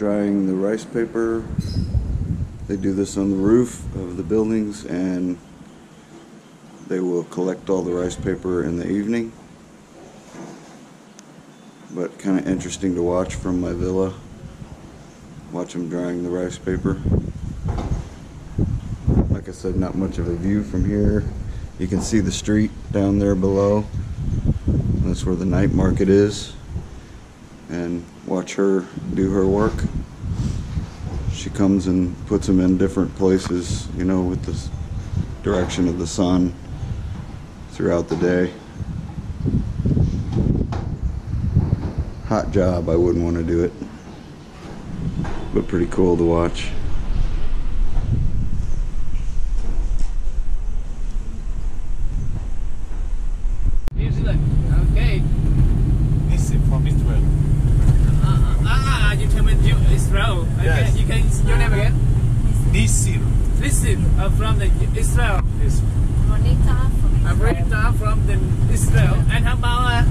drying the rice paper. They do this on the roof of the buildings, and they will collect all the rice paper in the evening. But kind of interesting to watch from my villa. Watch them drying the rice paper. Like I said, not much of a view from here. You can see the street down there below. That's where the night market is. And watch her do her work. She comes and puts them in different places, you know, with the direction of the sun throughout the day. Hot job, I wouldn't want to do it, but pretty cool to watch. New Zealand, okay. This is from Israel. You tell me Israel. Okay, Yes. you can your name again? This is Listen, from the Israel. Ronita from the Israel. And how about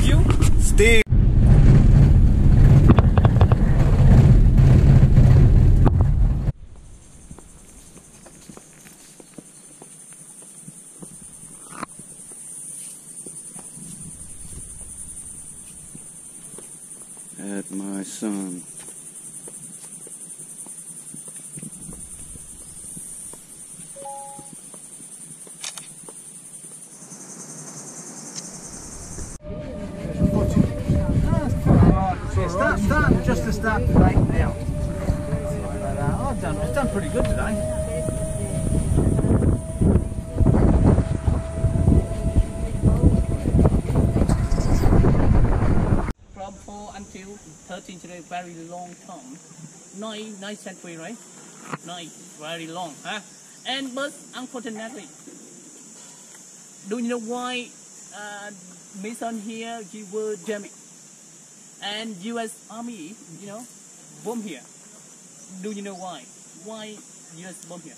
you? Steve. At my son. Start just to start right now. I've done pretty good today. From 4 until 13 today, very long time. 9 century, right? 9, very long, huh? And but unfortunately, do you know why mission here you were jamming? And U.S. Army, you know, bomb here. Do you know why? Why U.S. bomb here?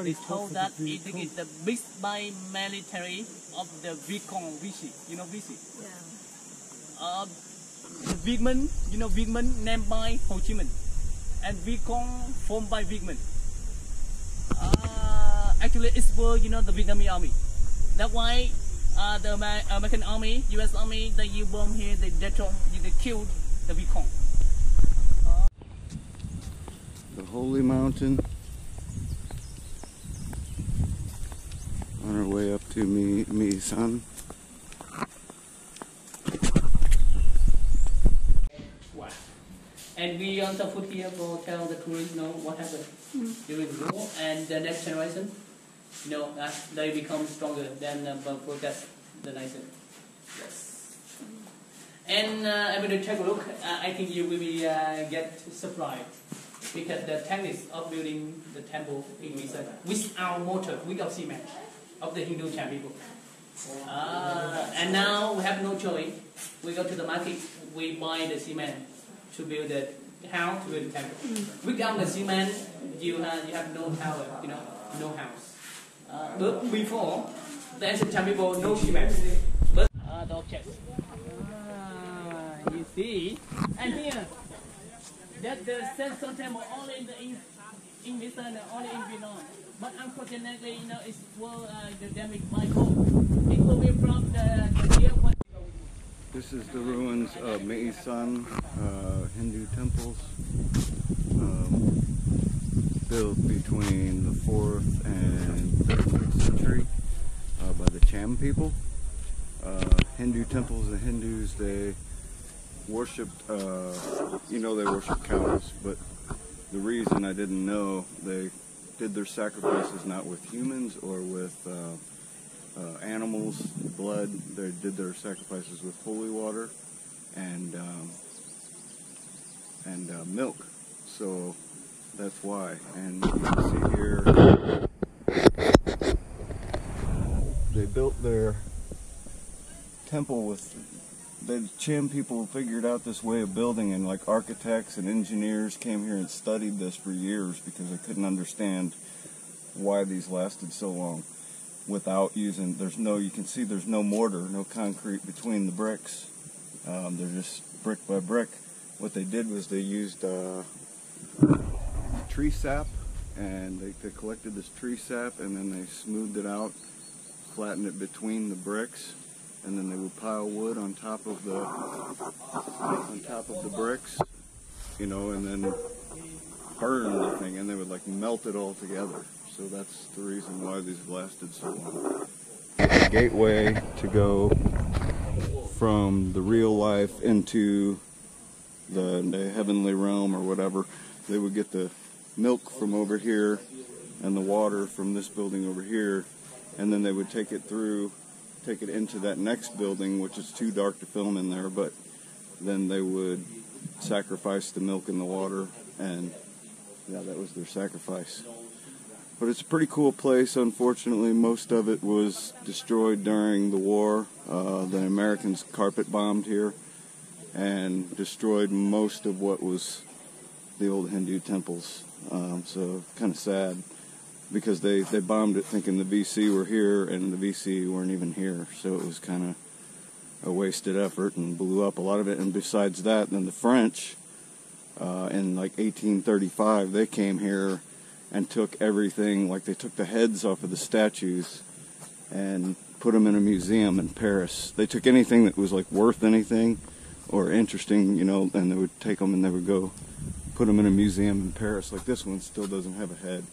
They told that it is the big by military of the Vietcong, Vichy. You know Vichy? Yeah. The Vietman, you know Vietman named by Ho Chi Minh, and Vietcong formed by Vietman. Actually, it's for, you know, the Vietnamese army. That's why the American army, U.S. army, they bomb here, they killed the Vietcong. The holy mountain. On our way up to Hoi An. Wow. And we also put here for tell the tourists know what happened during the war, and the next generation, you know, they become stronger than forget the nation. Yes. And when you take a look, I think you will be get surprised, because the techniques of building the temple in Hoi An without mortar, without cement, of the Hindu Chan people. And now we have no choice. We go to the market, we buy the cement to build the house, to build the temple. Without the cement, you have no tower, you know, no house. But before, the ancient Chan people no cement, but the objects. You see, and here, that the Central Temple only in Western, only in Vietnam. But unfortunately, you know, it's the damaged by bomb. It will be from the year one. This is the ruins of Hoi An, Hindu temples, built between the 4th and 5th century by the Cham people. Hindu temples, the Hindus, they worshipped, you know, they worship cows, but the reason I didn't know, they did their sacrifices not with humans or with animals, blood. They did their sacrifices with holy water and milk. So that's why. And you can see here, they built their temple with, the Cham people figured out this way of building, and like architects and engineers came here and studied this for years because they couldn't understand why these lasted so long. without using, you can see there's no mortar, no concrete between the bricks. They're just brick by brick. What they did was they used tree sap, and they collected this tree sap, and then they smoothed it out, flattened it between the bricks, and then they would pile wood on top of the bricks, you know, and then burn the thing, and they would like melt it all together. So that's the reason why these lasted so long. The gateway to go from the real life into the heavenly realm or whatever. They would get the milk from over here and the water from this building over here, and then they would take it into that next building, which is too dark to film in there, but then they would sacrifice the milk and the water, and yeah, that was their sacrifice. But it's a pretty cool place. Unfortunately, most of it was destroyed during the war. The Americans carpet bombed here and destroyed most of what was the old Hindu temples. So kind of sad, because they bombed it thinking the VC were here, and the VC weren't even here. So it was kind of a wasted effort and blew up a lot of it. And besides that, then the French, in like 1835, they came here and took everything, like they took the heads off of the statues and put them in a museum in Paris. They took anything that was like worth anything or interesting, you know, and they would take them and they would go put them in a museum in Paris. Like this one still doesn't have a head.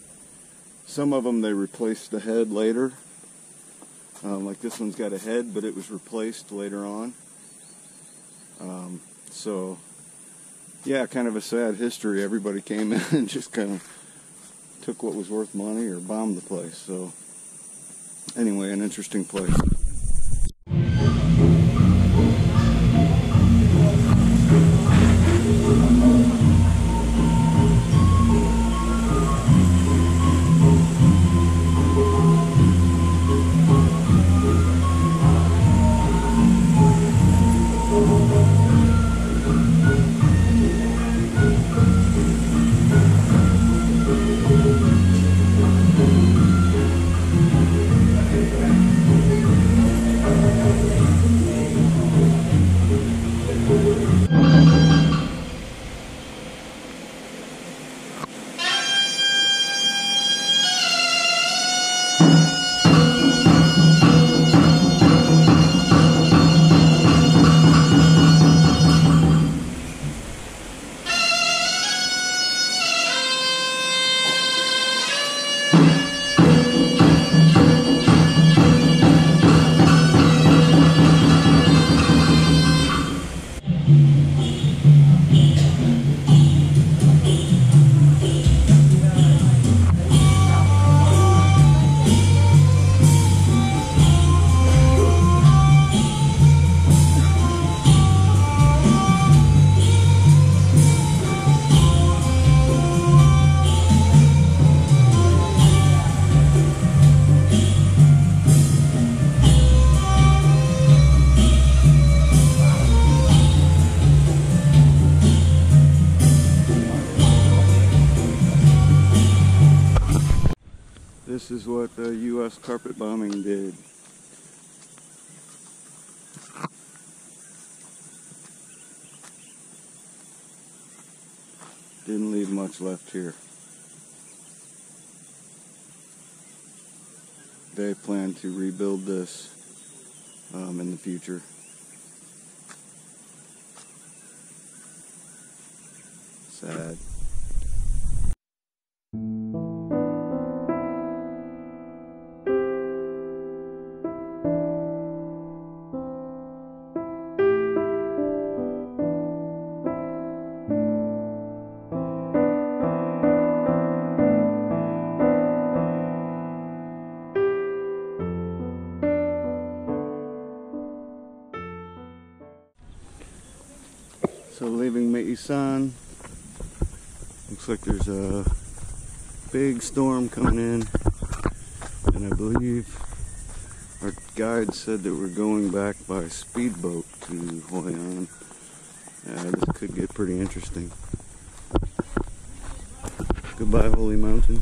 Some of them they replaced the head later. Like this one's got a head, but it was replaced later on. So yeah, kind of a sad history. Everybody came in and just kind of took what was worth money or bombed the place. So anyway, an interesting place. This is what the U.S. carpet bombing did. Didn't leave much left here. They plan to rebuild this in the future. Sad. So leaving Hoi An, looks like there's a big storm coming in, and I believe our guide said that we're going back by speedboat to Hoi An. This could get pretty interesting. Goodbye, Holy Mountain.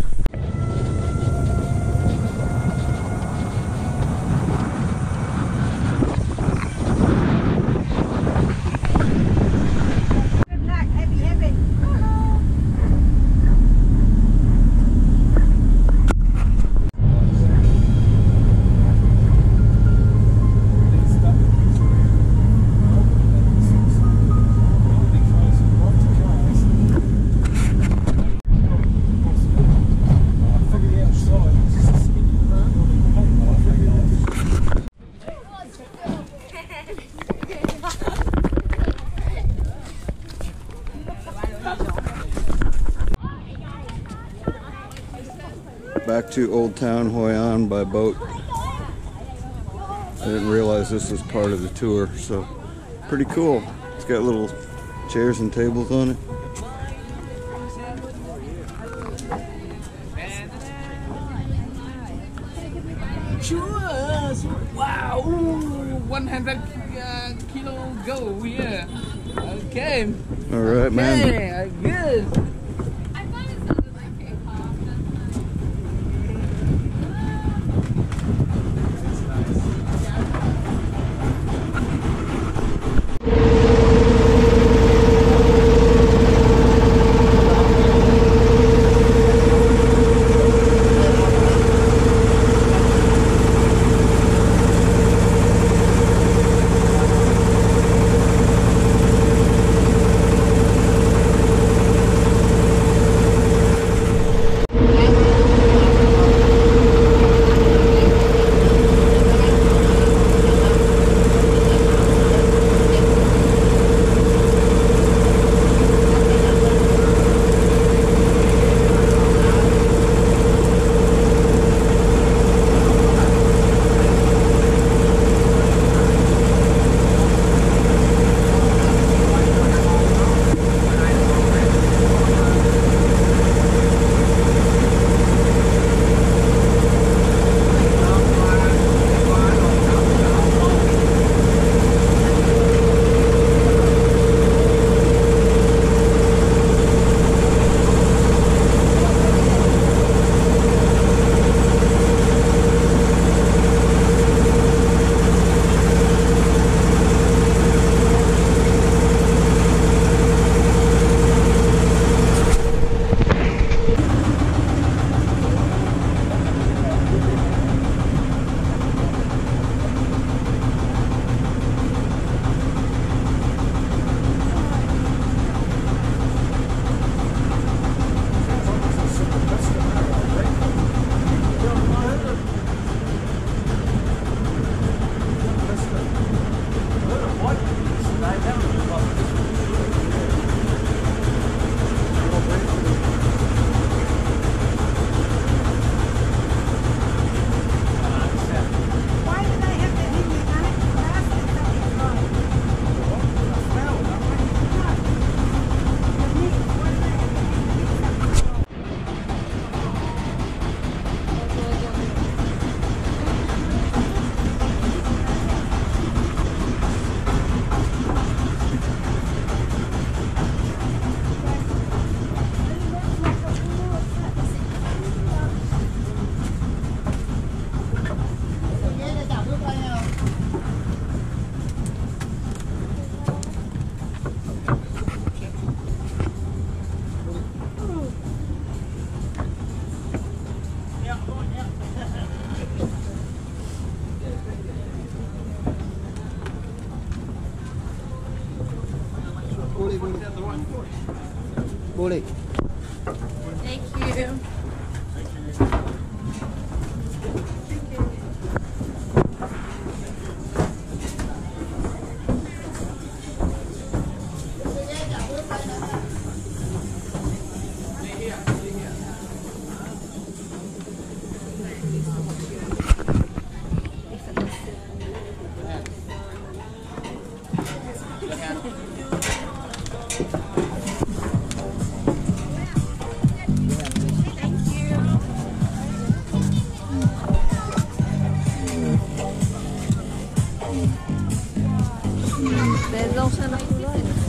back to Old Town Hoi An by boat. I didn't realize this was part of the tour, so pretty cool. It's got little chairs and tables on it. Sure. Wow. 100 kilo go here. Okay. All right, man. Okay, good. Boleh. Thank you. There's also another line.